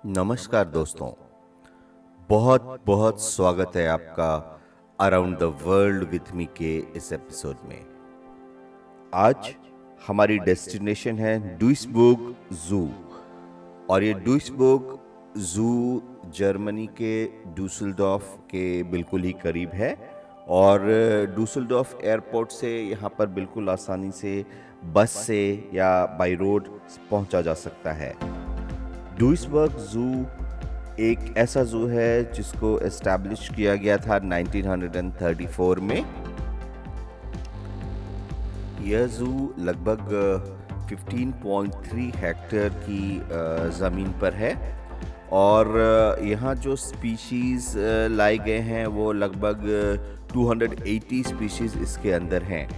नमस्कार दोस्तों। बहुत बहुत स्वागत है आपका around the world with me के इस एपिसोड में। आज हमारी डेस्टिनेशन है डुइसबुर्ग जू। और ये डुइसबुर्ग जू जर्मनी के डुसेल्डॉर्फ के बिल्कुल ही करीब है। और डुसेल्डॉर्फ एयरपोर्ट से यहाँ पर बिल्कुल आसानी से बस से या बाई रोड पहुँचा जा सकता है। डुइसबर्ग जू एक ऐसा जू है जिसको एस्टैब्लिश किया गया था 1934 में। यह जू लगभग 15.3 हेक्टेयर की ज़मीन पर है और यहाँ जो स्पीशीज़ लाए गए हैं वो लगभग 280 स्पीशीज़ इसके अंदर हैं।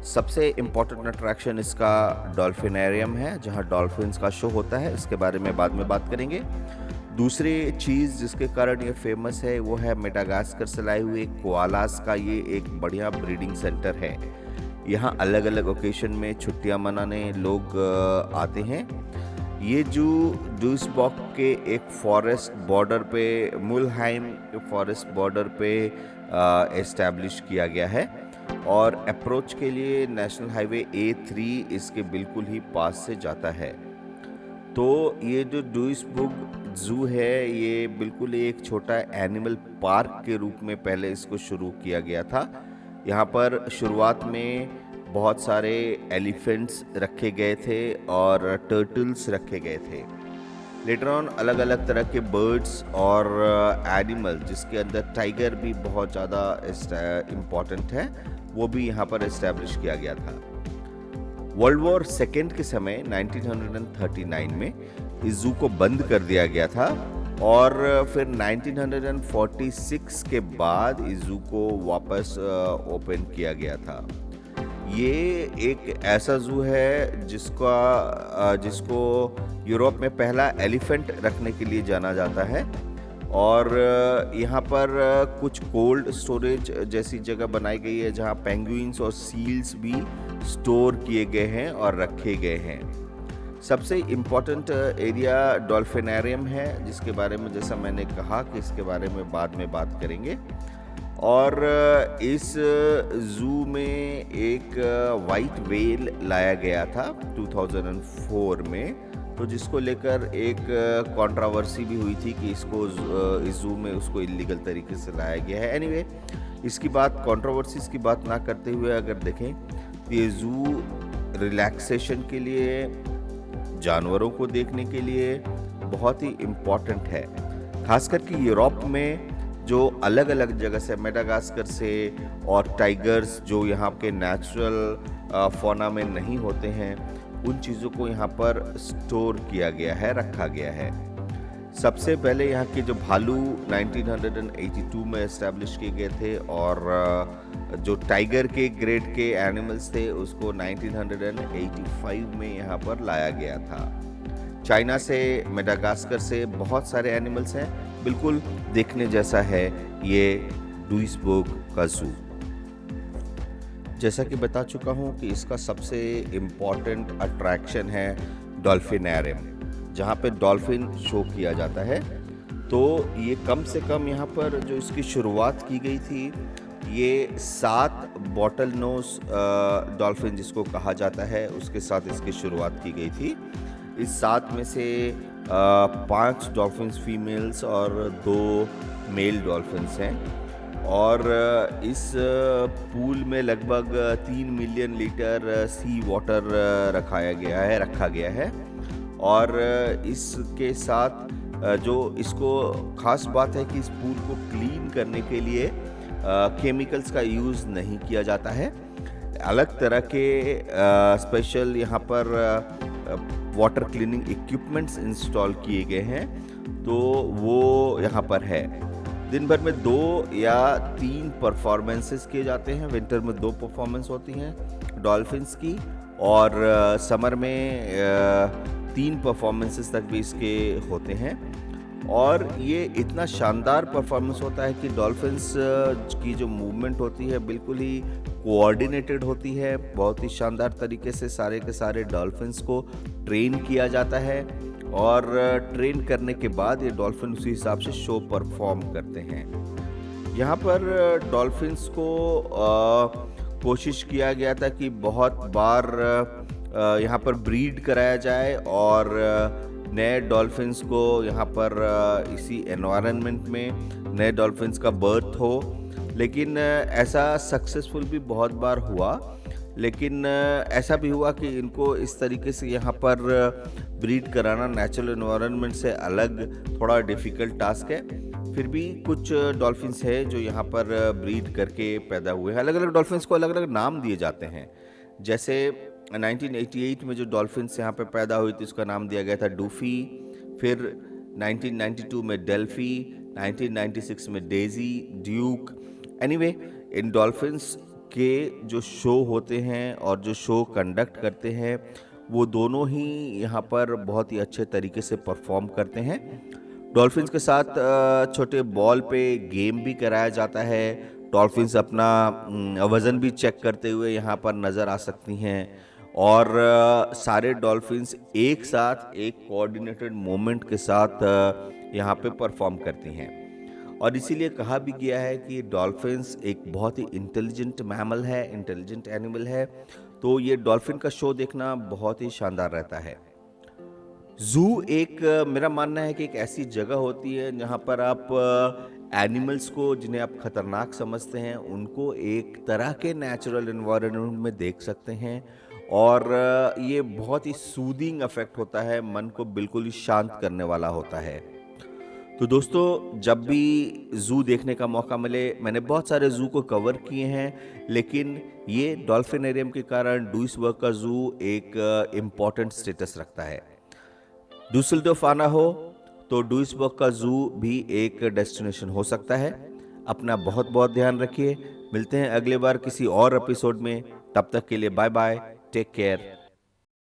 सबसे इम्पॉर्टेंट अट्रैक्शन इसका डॉल्फिनेरियम है, जहाँ डॉल्फिन्स का शो होता है। इसके बारे में बाद में बात करेंगे। दूसरी चीज़ जिसके कारण ये फेमस है वो है मेडागास्कर से लाए हुए कोआलास का ये एक बढ़िया ब्रीडिंग सेंटर है। यहाँ अलग अलग ओकेशन में छुट्टियाँ मनाने लोग आते हैं। ये जू डुइसबर्ग के एक फॉरेस्ट बॉर्डर पे, मुलहाइम के फॉरेस्ट बॉर्डर पे एस्टैब्लिश किया गया है और अप्रोच के लिए नेशनल हाईवे A3 इसके बिल्कुल ही पास से जाता है। तो ये जो डुइसबुर्ग जू है ये बिल्कुल एक छोटा एनिमल पार्क के रूप में पहले इसको शुरू किया गया था। यहाँ पर शुरुआत में बहुत सारे एलिफेंट्स रखे गए थे और टर्टल्स रखे गए थे। लेटर ऑन अलग अलग तरह के बर्ड्स और एनिमल, जिसके अंदर टाइगर भी बहुत ज़्यादा इम्पॉर्टेंट है, वो भी यहाँ पर एस्टैब्लिश किया गया था। वर्ल्ड वॉर सेकेंड के समय 1939 में इस जू को बंद कर दिया गया था और फिर 1946 के बाद इस जू को वापस ओपन किया गया था। ये एक ऐसा जू है जिसको यूरोप में पहला एलिफेंट रखने के लिए जाना जाता है और यहाँ पर कुछ कोल्ड स्टोरेज जैसी जगह बनाई गई है जहाँ पेंगुइन्स और सील्स भी स्टोर किए गए हैं और रखे गए हैं। सबसे इम्पॉर्टेंट एरिया डॉल्फिनेरियम है, जिसके बारे में जैसा मैंने कहा कि इसके बारे में बाद में बात करेंगे। और इस जू में एक वाइट व्हेल लाया गया था 2004 में, तो जिसको लेकर एक कंट्रोवर्सी भी हुई थी कि इसको इस जू में उसको इलीगल तरीके से लाया गया है। एनीवे, इसकी बात कंट्रोवर्सीज की बात ना करते हुए अगर देखें तो ये जू रिलैक्सेशन के लिए, जानवरों को देखने के लिए बहुत ही इम्पॉर्टेंट है। खास करके यूरोप में जो अलग अलग जगह से, मेडागास्कर से और टाइगर्स जो यहाँ के नेचुरल फौना में नहीं होते हैं, उन चीज़ों को यहाँ पर स्टोर किया गया है, रखा गया है। सबसे पहले यहाँ के जो भालू 1982 में एस्टैब्लिश किए गए थे और जो टाइगर के ग्रेड के एनिमल्स थे उसको 1985 में यहाँ पर लाया गया था। चाइना से, मेडागास्कर से बहुत सारे एनिमल्स हैं। बिल्कुल देखने जैसा है ये डुइसबुर्ग का जू। जैसा कि बता चुका हूँ कि इसका सबसे इम्पॉर्टेंट अट्रैक्शन है डॉल्फिनेरियम, जहाँ पे डॉल्फिन शो किया जाता है। तो ये कम से कम यहाँ पर जो इसकी शुरुआत की गई थी, ये 7 बॉटल नोज डॉल्फिन जिसको कहा जाता है, उसके साथ इसकी शुरुआत की गई थी। इस 7 में से 5 डॉल्फिन्स फीमेल्स और 2 मेल डॉल्फिन्स हैं और इस पूल में लगभग 3 मिलियन लीटर सी वाटर रखा गया है। और इसके साथ जो इसको खास बात है कि इस पूल को क्लीन करने के लिए केमिकल्स का यूज़ नहीं किया जाता है। अलग तरह के स्पेशल यहाँ पर वाटर क्लीनिंग इक्विपमेंट्स इंस्टॉल किए गए हैं, तो वो यहाँ पर है। दिन भर में 2 या 3 परफॉर्मेंसेस किए जाते हैं। विंटर में 2 परफॉर्मेंस होती हैं डॉल्फिन्स की और समर में 3 परफॉर्मेंसेस तक भी इसके होते हैं। और ये इतना शानदार परफॉर्मेंस होता है कि डॉल्फिन्स की जो मूवमेंट होती है बिल्कुल ही कोऑर्डिनेटेड होती है। बहुत ही शानदार तरीके से सारे के सारे डॉल्फिन्स को ट्रेन किया जाता है और ट्रेन करने के बाद ये डॉल्फिन उसी हिसाब से शो परफॉर्म करते हैं। यहाँ पर डॉल्फिन्स को कोशिश किया गया था कि बहुत बार यहाँ पर ब्रीड कराया जाए और नए डॉल्फिन्स को यहाँ पर इसी एनवायरनमेंट में नए डॉल्फिन्स का बर्थ हो, लेकिन ऐसा सक्सेसफुल भी बहुत बार हुआ। लेकिन ऐसा भी हुआ कि इनको इस तरीके से यहाँ पर ब्रीड कराना नेचुरल एनवायरनमेंट से अलग थोड़ा डिफ़िकल्ट टास्क है। फिर भी कुछ डॉल्फिन्स है जो यहाँ पर ब्रीड करके पैदा हुए हैं। अलग अलग डॉल्फिन्स को अलग अलग नाम दिए जाते हैं। जैसे 1988 में जो डॉल्फिन्स यहाँ पे पैदा हुई थी उसका नाम दिया गया था डूफी, फिर 1992 में डेल्फी, 1996 में डेजी, ड्यूक। एनीवे, इन डॉल्फिन्स के जो शो होते हैं और जो शो कंडक्ट करते हैं वो दोनों ही यहाँ पर बहुत ही अच्छे तरीके से परफॉर्म करते हैं। डॉल्फिन्स के साथ छोटे बॉल पे गेम भी कराया जाता है। डॉल्फिन्स अपना वज़न भी चेक करते हुए यहाँ पर नज़र आ सकती हैं और सारे डॉल्फिन्स एक साथ एक कोऑर्डिनेटेड मूवमेंट के साथ यहाँ पे परफॉर्म करती हैं। और इसीलिए कहा भी गया है कि डॉल्फिन्स एक बहुत ही इंटेलिजेंट मैमल है, इंटेलिजेंट एनिमल है। तो ये डॉल्फिन का शो देखना बहुत ही शानदार रहता है। ज़ू एक मेरा मानना है कि एक ऐसी जगह होती है जहाँ पर आप एनिमल्स को जिन्हें आप खतरनाक समझते हैं उनको एक तरह के नेचुरल एनवायरनमेंट में देख सकते हैं और ये बहुत ही सूदिंग इफेक्ट होता है, मन को बिल्कुल ही शांत करने वाला होता है। तो दोस्तों, जब भी ज़ू देखने का मौका मिले, मैंने बहुत सारे ज़ू को कवर किए हैं, लेकिन ये डॉल्फिनेरियम के कारण डुइसबर्ग का ज़ू एक इम्पॉर्टेंट स्टेटस रखता है। डुसेल्डोर्फ आना हो तो डुइसबर्ग का ज़ू भी एक डेस्टिनेशन हो सकता है। अपना बहुत बहुत ध्यान रखिए। मिलते हैं अगले बार किसी और एपिसोड में। तब तक के लिए बाय बाय, टेक केयर।